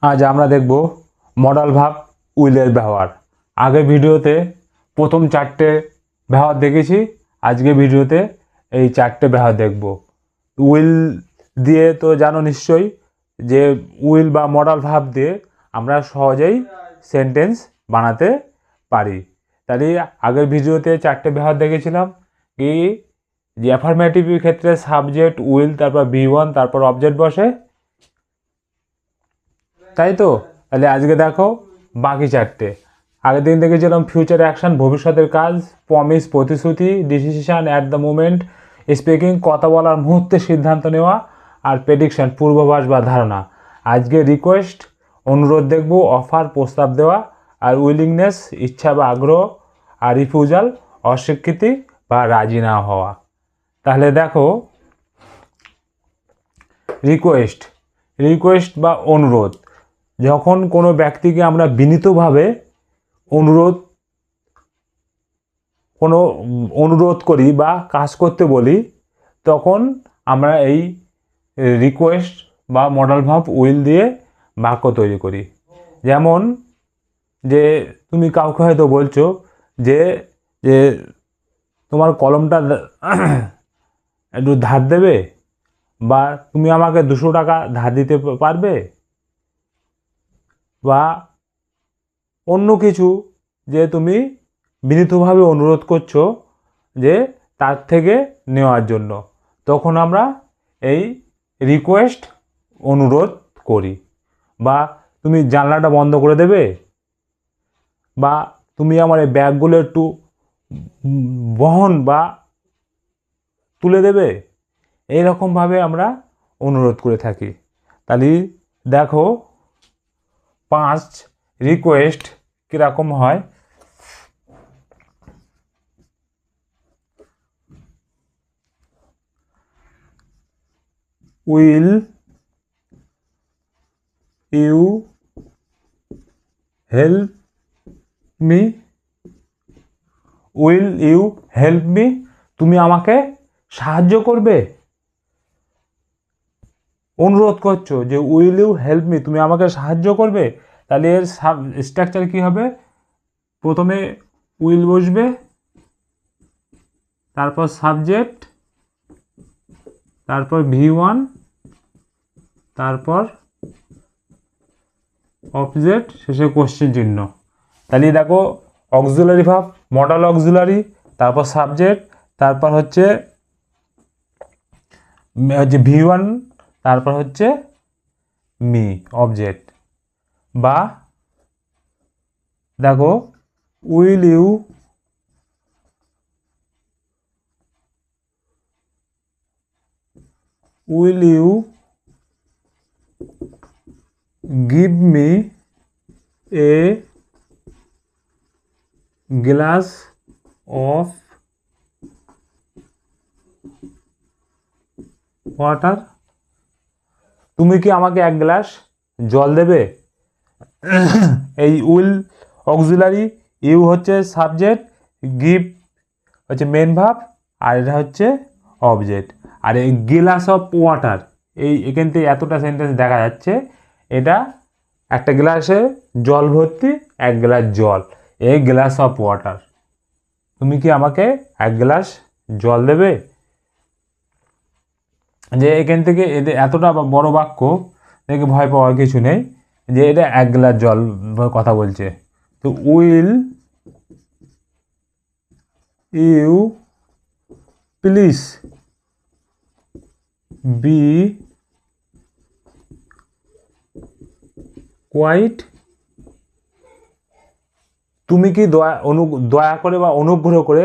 আজ আমরা দেখব মডাল ভার্ব উইলের ব্যবহার। আগের ভিডিওতে প্রথম 4টে ব্যবহার দেখেছি, আজকে ভিডিওতে এই 4টে ব্যবহার দেখব। উইল দিয়ে তো জানো নিশ্চয়ই যে উইল বা মডাল ভার্ব দিয়ে আমরা সহজেই সেন্টেন্স বানাতে পারি। তাহলে আগের ভিডিওতে 4টে ব্যবহার দেখেছিলাম কি, যে অ্যাফার্মেটিভের ক্ষেত্রে সাবজেক্ট উইল, তারপর V1, তারপর অবজেক্ট বসে, তাই তো। তাহলে আজকে দেখো বাকি 4টে। আগের দিন দেখেছিলাম ফিউচার অ্যাকশন, ভবিষ্যতের কাজ, প্রমিস প্রতিশ্রুতি, decision at the moment, speaking কথা বলার মুহূর্তে সিদ্ধান্ত নেওয়া, আর প্রেডিকশন পূর্বাভাস বা ধারণা। আজকে রিকোয়েস্ট অনুরোধ দেখব, অফার প্রস্তাব দেওয়া, আর উইলিংনেস ইচ্ছা বা আগ্রহ, আর রিফিউজাল অস্বীকৃতি বা রাজি না হওয়া। তাহলে দেখো রিকোয়েস্ট বা অনুরোধ, যখন কোনো ব্যক্তিকে আমরা বিনীতভাবে অনুরোধ করি বা কাজ করতে বলি, তখন আমরা এই রিকোয়েস্ট বা মডাল ভার্ব উইল দিয়ে বাক্য তৈরি করি। যেমন যে তুমি কাউকে হয়তো বলছো যে যে তোমার কলমটা একটু ধার দেবে, বা তুমি আমাকে 200 টাকা ধার দিতে পারবে, বা অন্য কিছু যে তুমি বিনীতভাবে অনুরোধ করছো যে তার থেকে নেওয়ার জন্য, তখন আমরা এই রিকোয়েস্ট অনুরোধ করি। বা তুমি জানলাটা বন্ধ করে দেবে, বা তুমি আমার এই ব্যাগগুলো একটু বহন বা তুলে দেবে, এইরকমভাবে আমরা অনুরোধ করে থাকি। তাহলে দেখো 5 রিকোয়েস্ট কীরকম হয়। Will you help me, will you help me, তুমি আমাকে সাহায্য করবে। অনুরোধ করছো যে উইল ইউ হেল্প মি, তুমি আমাকে সাহায্য করবে। তাহলে এর স্ট্রাকচার কী হবে? প্রথমে উইল বসবে, তারপর সাবজেক্ট, তারপর V1, তারপর অবজেক্ট, শেষে কোশ্চেন চিহ্ন। তাহলে দেখো অক্সিলারি ভার্ব, মডাল অক্সিলারি, তারপর সাবজেক্ট, তারপর হচ্ছে V1, তারপর হচ্ছে মি অবজেক্ট। বা দেখো will you give me a glass of water, তুমি কি আমাকে 1 গ্লাস জল দেবে। এই উইল অক্সিলারি, ইউ হচ্ছে সাবজেক্ট, গিভ হচ্ছে মেন ভার্ব, আর এটা হচ্ছে অবজেক্ট। আর এই গ্লাস অফ ওয়াটার, এখান থেকে এতটা সেন্টেন্স দেখা যাচ্ছে, এটা একটা গ্লাসে জল ভর্তি, 1 গ্লাস জল, এই গ্লাস অফ ওয়াটার, তুমি কি আমাকে 1 গ্লাস জল দেবে। যে এখান থেকে এদের এতটা বড় বাক্য দেখে ভয় পাওয়ার কিছু নেই, যে এটা 1 গ্লাস জল কথা বলছে। তো will you please be quiet, তুমি কি দয়া করে বা অনুগ্রহ করে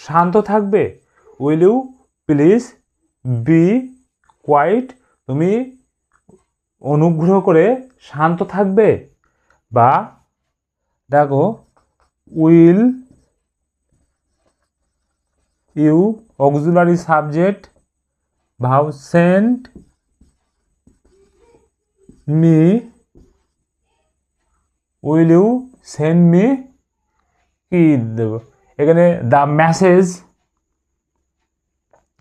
শান্ত থাকবে। Will you please be quiet, তুমি অনুগ্রহ করে শান্ত থাকবে। বা দেখো will you auxiliary subject verb send me, will you send me কি দেব এখানে, the message,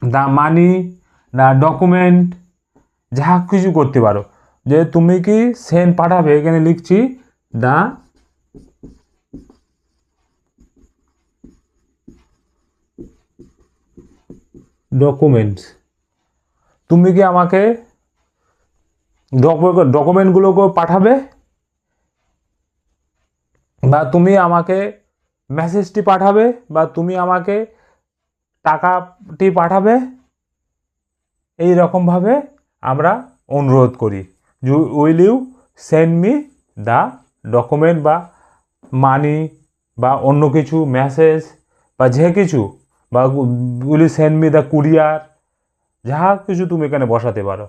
the money, the document, যা কিছু করতে পারো। যে তুমি কি সেন্ড পাঠাবে, এখানে লিখছি দা ডকুমেন্টস, তুমি কি আমাকে ডকুমেন্টগুলোকে পাঠাবে, বা তুমি আমাকে মেসেজটি পাঠাবে, বা তুমি আমাকে টাকাটি পাঠাবে। এই রকমভাবে আমরা অনুরোধ করি, will you send me the document বা মানি বা অন্য কিছু মেসেজ বা যে কিছু, বা will you send me the courier, যাহা কিছু তুমি এখানে বসাতে পারো।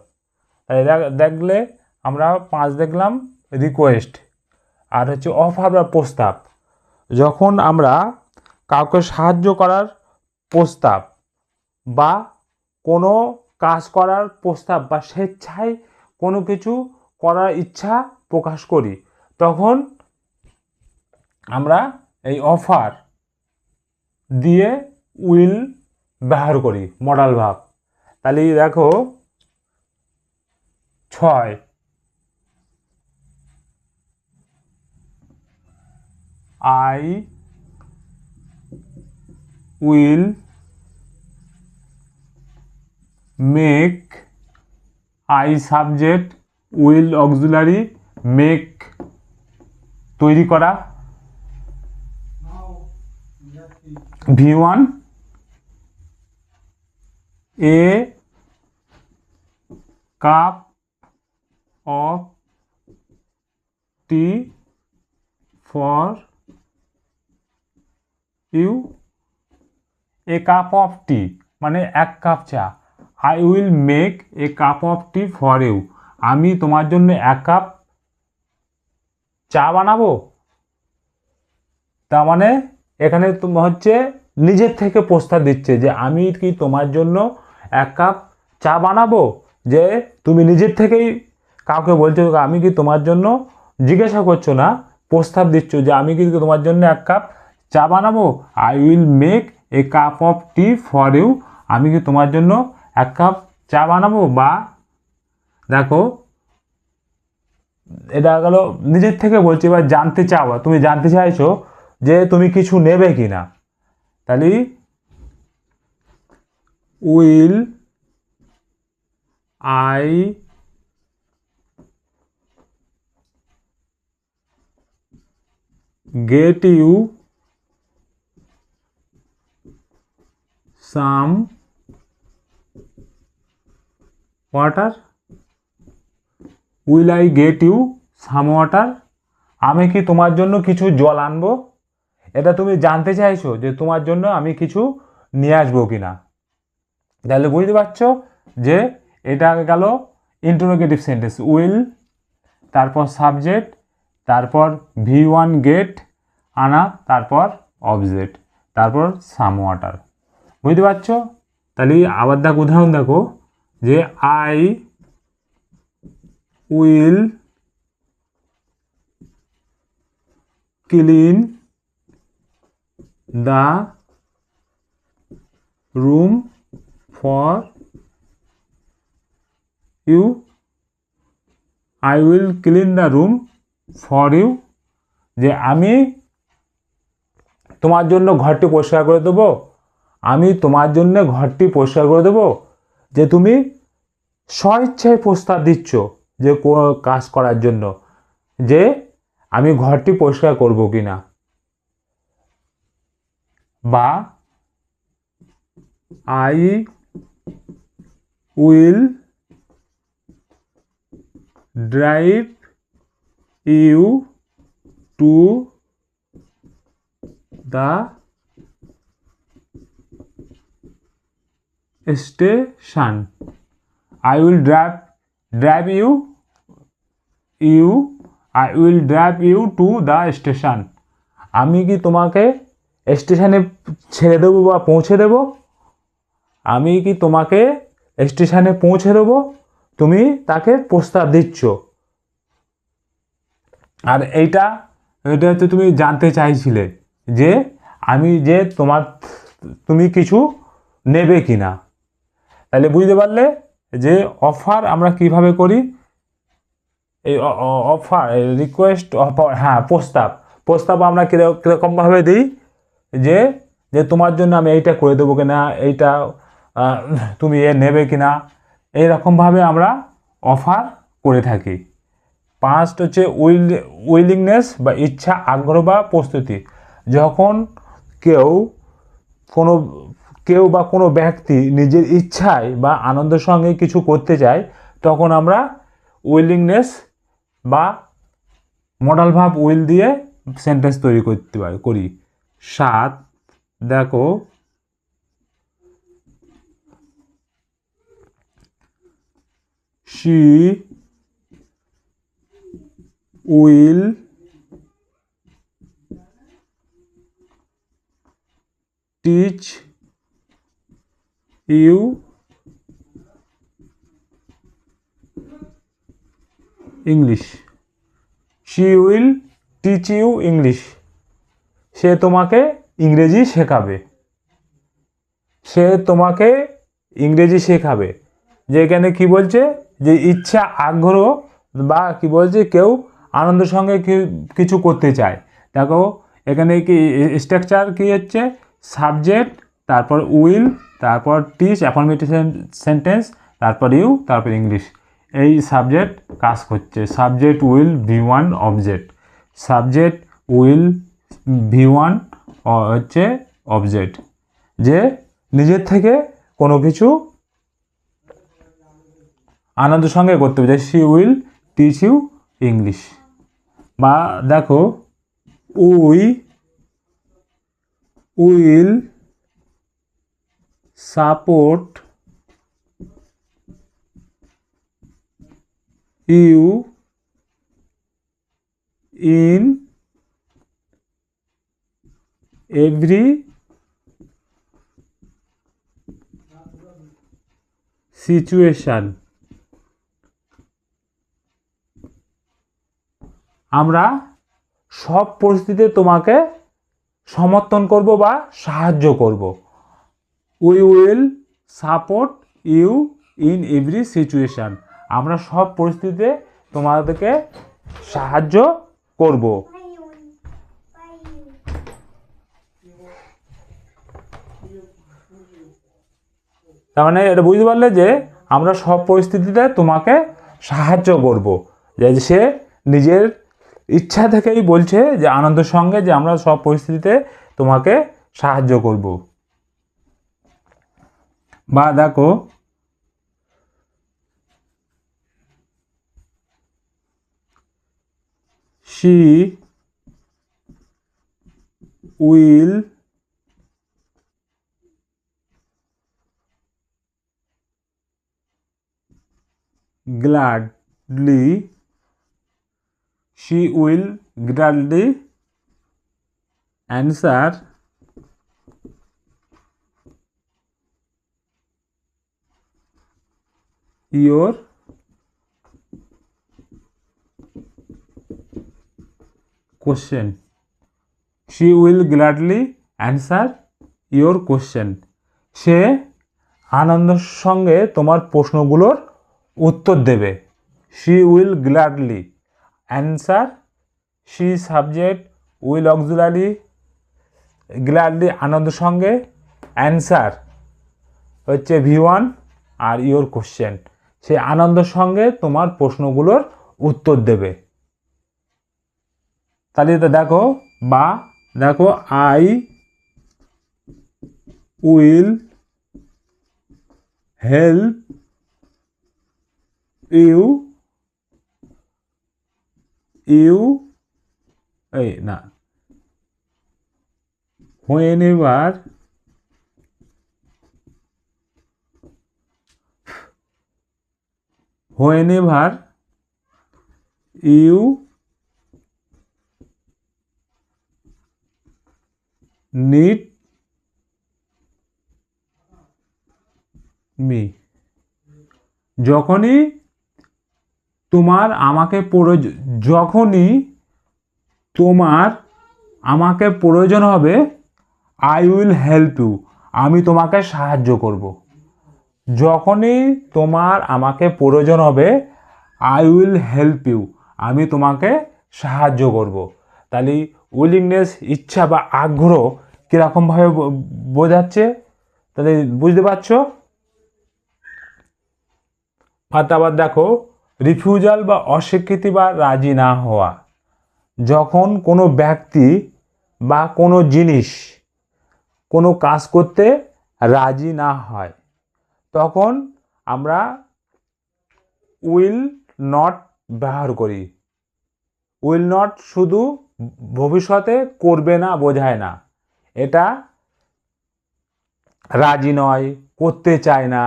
তাই দেখলে আমরা 5 দেখলাম রিকোয়েস্ট, আর হচ্ছে অফার বা প্রস্তাব। যখন আমরা কাউকে সাহায্য করার প্রস্তাব বা কোনো কাজ করার প্রস্তাব বা স্বেচ্ছায় কোনো কিছু করার ইচ্ছা প্রকাশ করি, তখন আমরা এই অফার দিয়ে উইল ব্যবহার করি, মডাল ভার্ব। তাহলে দেখো 6, I will make, I subject, will auxiliary, make তৈরি করা, V1 a cup of tea for you, a cup of tea মানে 1 কাপ চা। I will make a cup of tea for you, আমি তোমার জন্য 1 cup চা বানাবো। তার মানে এখানে তুমি হচ্ছে নিজের থেকে প্রস্তাব দিচ্ছে যে আমি কি তোমার জন্য 1 কাপ চা বানাবো, যে তুমি নিজের থেকেই কাউকে বলছো, আমি কি তোমার জন্য জিজ্ঞাসা করছো না, প্রস্তাব দিচ্ছ যে আমি কি তোমার জন্য 1 কাপ চা বানাবো। I will make a cup of tea for you, আমি কি তোমার জন্য 1 কাপ চা বানাবো। বা দেখো এটা গেল নিজের থেকে বলছি, এবার জানতে চাও, তুমি জানতে চাইছো যে তুমি কিছু নেবে কিনা, তাহলে will I get you some water, will I get you some water, আমি কি তোমার জন্য কিছু জল আনবো। এটা তুমি জানতে চাইছো যে তোমার জন্য আমি কিছু নিয়ে আসবো কিনা। তাহলে বুঝতে পারছো যে এটা গেল ইন্টারোগেটিভ সেন্টেন্স। উইল, তারপর সাবজেক্ট, তারপর V1 গেট আনা, তারপর অবজেক্ট, তারপর সাম ওয়াটার। বুঝতে পারছো। তাহলে আবার দেখো উদাহরণ, দেখো যে I will clean the room for you, I will clean the room for you, যে আমি তোমার জন্য ঘরটি পরিষ্কার করে দেবো, আমি তোমার জন্য ঘরটি পরিষ্কার করে দেবো। যে তুমি স্বইচ্ছায় প্রস্তাব দিচ্ছ যে কোনো কাজ করার জন্য, যে আমি ঘরটি পরিষ্কার করব কিনা। বা I will drive you to the station, I will drive you I will drive you to the station, আমি কি তোমাকে স্টেশনে ছেড়ে দেবো বা পৌঁছে দেব, আমি কি তোমাকে স্টেশনে পৌঁছে দেবো, তুমি তাকে প্রস্তাব দিচ্ছ। আর এটা হচ্ছে তুমি জানতে চাইছিলে যে আমি যে তুমি কিছু নেবে কিনা। তাহলে বুঝতে পারলে যে অফার আমরা কিভাবে করি, এই অফার, রিকোয়েস্ট, হ্যাঁ প্রস্তাব আমরা কীরকমভাবে দিই, যে যে তোমার জন্য আমি এইটা করে দেবো কিনা, এইটা তুমি নেবে কিনা, এইরকমভাবে আমরা অফার করে থাকি। ফার্স্ট হচ্ছে উইলিংনেস বা ইচ্ছা, আগ্রহ বা প্রস্তুতি। যখন কেউ বা কোনো ব্যক্তি নিজের ইচ্ছায় বা আনন্দের সঙ্গে কিছু করতে চায়, তখন আমরা উইলিংনেস বা মডাল ভার্ব উইল দিয়ে সেন্টেন্স তৈরি করি। 7 দেখো, she will teach you English. She will teach you English. সে তোমাকে ইংরেজি শেখাবে। যে এখানে কি বলছে, যে ইচ্ছা, আগ্রহ বা কি বলছে, কেউ আনন্দের সঙ্গে কিছু করতে চায়। দেখো এখানে কি স্ট্রাকচার কি হচ্ছে, সাবজেক্ট, তারপর উইল, তারপর টিচ, অ্যাফার্মেটিভ সেন্টেন্স, তারপর ইউ, তারপর ইংলিশ। এই সাবজেক্ট কাজ করছে, subject will V1 object, subject will V1 হচ্ছে অবজেক্ট, যে নিজের থেকে কোনো কিছু আনন্দের সঙ্গে করতে হবে। She will teach you English. বা দেখো, we will support you in every situation. আমরা সব পরিস্থিতিতে তোমাকে সমর্থন করব বা সাহায্য করব। We will support you in every situation. আমরা সব পরিস্থিতিতে তোমাদেরকে সাহায্য করব। তার মানে এটা বুঝতে পারলে যে আমরা সব পরিস্থিতিতে তোমাকে সাহায্য করব। যে সে নিজের ইচ্ছা থেকেই বলছে, যে আনন্দের সঙ্গে, যে আমরা সব পরিস্থিতিতে তোমাকে সাহায্য করব। বা দেখো, she will gladly answer your question. She will gladly answer your question. সে আনন্দের সঙ্গে তোমার প্রশ্নগুলোর উত্তর দেবে। She will gladly answer, she subject, will auxiliary, gladly আনন্দের সঙ্গে, answer হচ্ছে V1 আর your question। সে আনন্দের সঙ্গে তোমার প্রশ্নগুলোর উত্তর দেবে। তাহলে তো দেখো, বা দেখো, I will help you whenever you need me. যখনই তোমার আমাকে প্রয়োজন হবে, I will help you, আমি তোমাকে সাহায্য করব। যখনই তোমার আমাকে প্রয়োজন হবে, I will help you, আমি তোমাকে সাহায্য করব। তাহলে উইলিংনেস ইচ্ছা বা আগ্রহ কীরকমভাবে বোঝাচ্ছে, তাহলে বুঝতে পারছো। আবার দেখো, রিফিউজাল বা অস্বীকৃতি বা রাজি না হওয়া। যখন কোনো ব্যক্তি বা কোনো জিনিস কোনো কাজ করতে রাজি না হয়, তখন আমরা উইল নট ব্যবহার করি। উইল নট শুধু ভবিষ্যতে করবে না বোঝায় না, এটা রাজি নয়, করতে চায় না,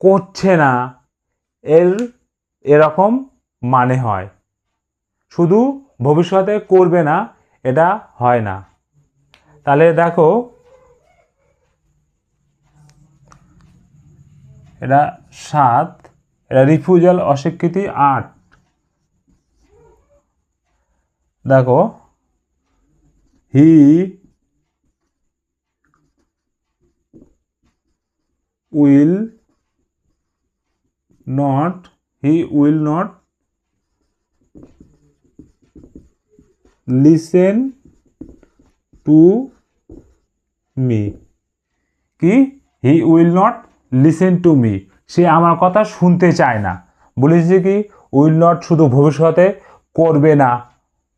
করছে না, এরকম মানে হয়। শুধু ভবিষ্যতে করবে না এটা হয় না। তাহলে দেখো, এটা 7, এটা রিফিউজাল অস্বীকৃতি 8। দেখো, he will not listen to me. কি? He will not listen to me, সে আমার কথা শুনতে চায় না। বলেছে কি উইল নট শুধু ভবিষ্যতে করবে না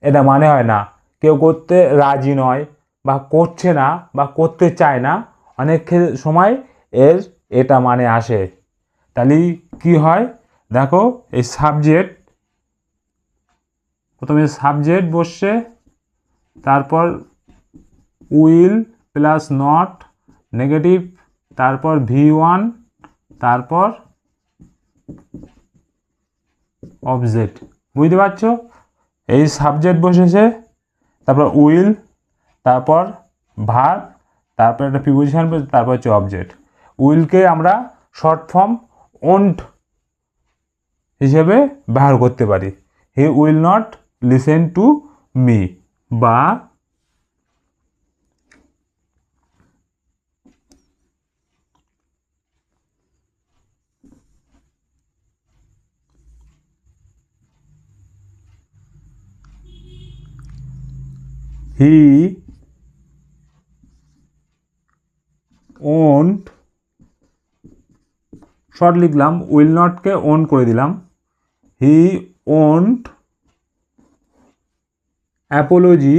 এটা মানে হয় না, কেউ করতে রাজি নয় বা করছে না বা করতে চায় না, অনেক সময় এটা মানে আসে। তাহলে কি হয় দেখো, এই সাবজেক্ট, প্রথমে সাবজেক্ট বসছে, তারপর উইল প্লাস নট নেগেটিভ, তারপর V1, তারপর অবজেক্ট। বুঝতে পারছো, এই সাবজেক্ট বসেছে, তারপর উইল, তারপর ভার্ব, তারপর একটা প্রিপোজিশন, তারপর হচ্ছে অবজেক্ট। উইলকে আমরা শর্ট ফর্ম ওন্ট হিসেবে ব্যবহার করতে পারি। হি will not listen to me, বা হি ওন্ট, শর্ট লিখলাম, উইল নটকে ওন করে দিলাম। হি won't Apology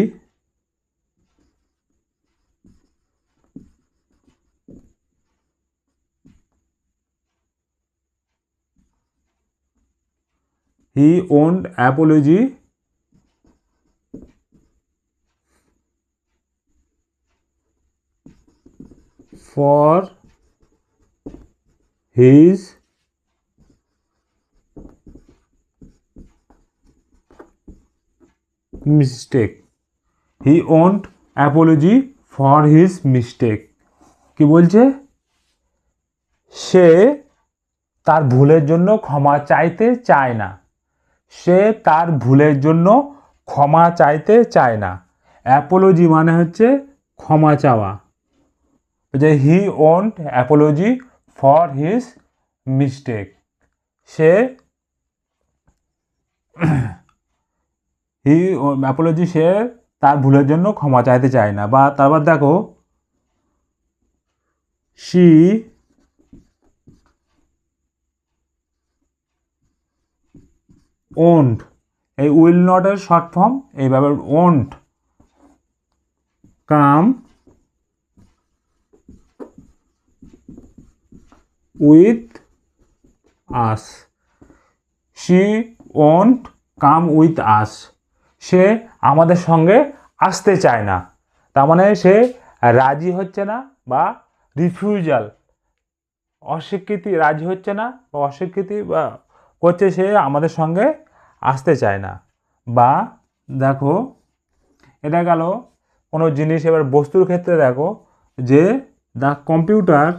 for his mistake. He won't apology for his mistake. কি বলছে? সে তার ভুলের জন্য ক্ষমা চাইতে চায় না। সে তার ভুলের জন্য ক্ষমা চাইতে চায় না। অ্যাপোলজি মানে হচ্ছে ক্ষমা চাওয়া। যে he won't apology for his mistake, সে অ্যাপোলজি, সে তার ভুলের জন্য ক্ষমা চাইতে চায় না। বা তারপর দেখো, শি ওন্ট, এই উইল নটের শর্ট ফর্ম এইভাবে won't come with us. She won't come with us, সে আমাদের সঙ্গে আসতে চায় না। তার মানে সে রাজি হচ্ছে না, বা রিফিউজাল অস্বীকৃতি, রাজি হচ্ছে না বা অস্বীকৃতি বা করছে, সে আমাদের সঙ্গে আসতে চায় না। বা দেখো, এটা গেল কোনো জিনিস। এবার বস্তুর ক্ষেত্রে দেখো, যে the computer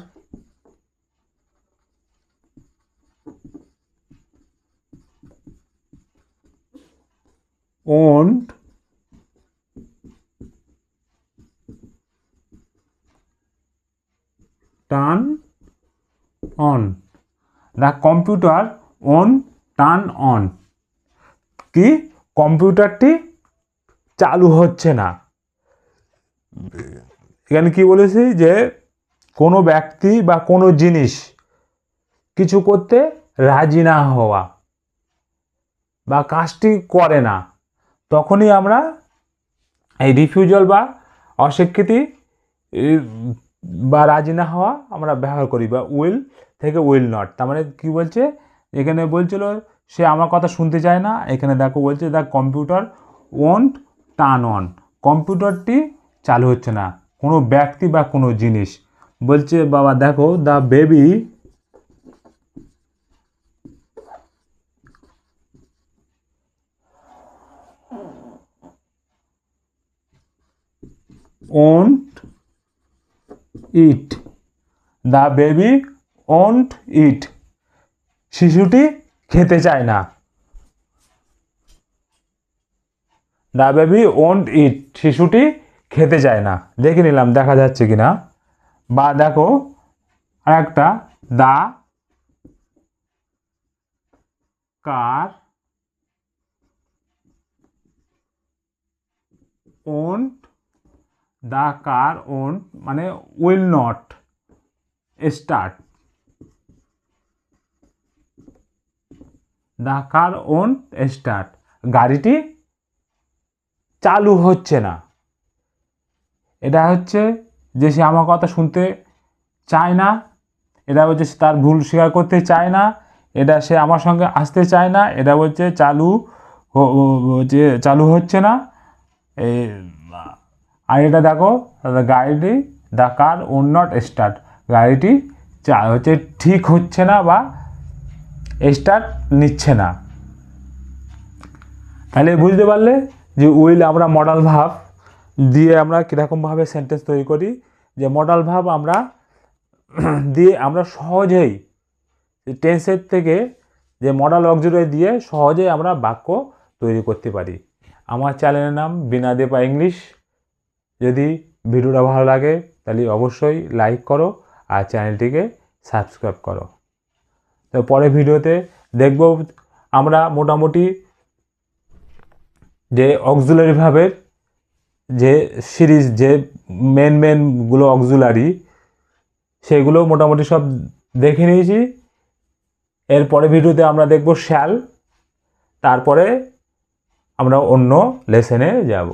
won't turn on, the computer won't turn on. কি কম্পিউটারটি চালু হচ্ছে না। এখানে কি বলেছি যে কোনো ব্যক্তি বা কোনো জিনিস কিছু করতে রাজি না হওয়া বা কাজটি করে না, তখনই আমরা এই রিফিউজাল বা অস্বীকৃতি বা রাজি না হওয়া আমরা ব্যবহার করি, বা উইল থেকে উইল নট। তার মানে কী বলছে, এখানে বলছিল সে আমার কথা শুনতে চায় না, এখানে দেখো বলছে the computer won't turn on, কম্পিউটারটি চালু হচ্ছে না, কোনো ব্যক্তি বা কোনো জিনিস। বলছে বাবা দেখো the baby won't eat, the baby won't eat, শিশুটি খেতে চায় না, দ্য বেবি won't eat, শিশুটি খেতে চায় না। দেখে নিলাম দেখা যাচ্ছে কিনা। বা দেখো আরেকটা, the car won't, the car won't মানে will not start, the car won't start, গাড়িটি চালু হচ্ছে না। এটা হচ্ছে যে সে আমার কথা শুনতে চায় না, এটা হচ্ছে তার ভুল স্বীকার করতে চায় না, এটা সে আমার সঙ্গে আসতে চায় না, এটা হচ্ছে চালু হচ্ছে না। এই আর এটা দেখো গাড়িটি the car won't start, গাড়িটি হচ্ছে ঠিক হচ্ছে না বা স্টার্ট নিচ্ছে না। তাহলে বুঝতে পারলে যে উইল আমরা মডাল ভাব দিয়ে আমরা কীরকমভাবে সেন্টেন্স তৈরি করি, যে মডাল ভাব আমরা দিয়ে আমরা সহজেই টেন্সের থেকে যে মডাল অক্সিলারি দিয়ে সহজেই আমরা বাক্য তৈরি করতে পারি। আমার চ্যানেলের নাম বিনা দেপা ইংলিশ। যদি ভিডিওটা ভালো লাগে তাহলে অবশ্যই লাইক করো আর চ্যানেলটিকে সাবস্ক্রাইব করো। তো পরের ভিডিওতে দেখব আমরা মোটামুটি যে অক্সিলারি ভাবের যে সিরিজ, যে মেনগুলো অক্সিলারি, সেগুলো মোটামুটি সব দেখে নিয়েছি। এর পরের ভিডিওতে আমরা দেখব শ্যাল, তারপরে আমরা অন্য লেসনে যাব।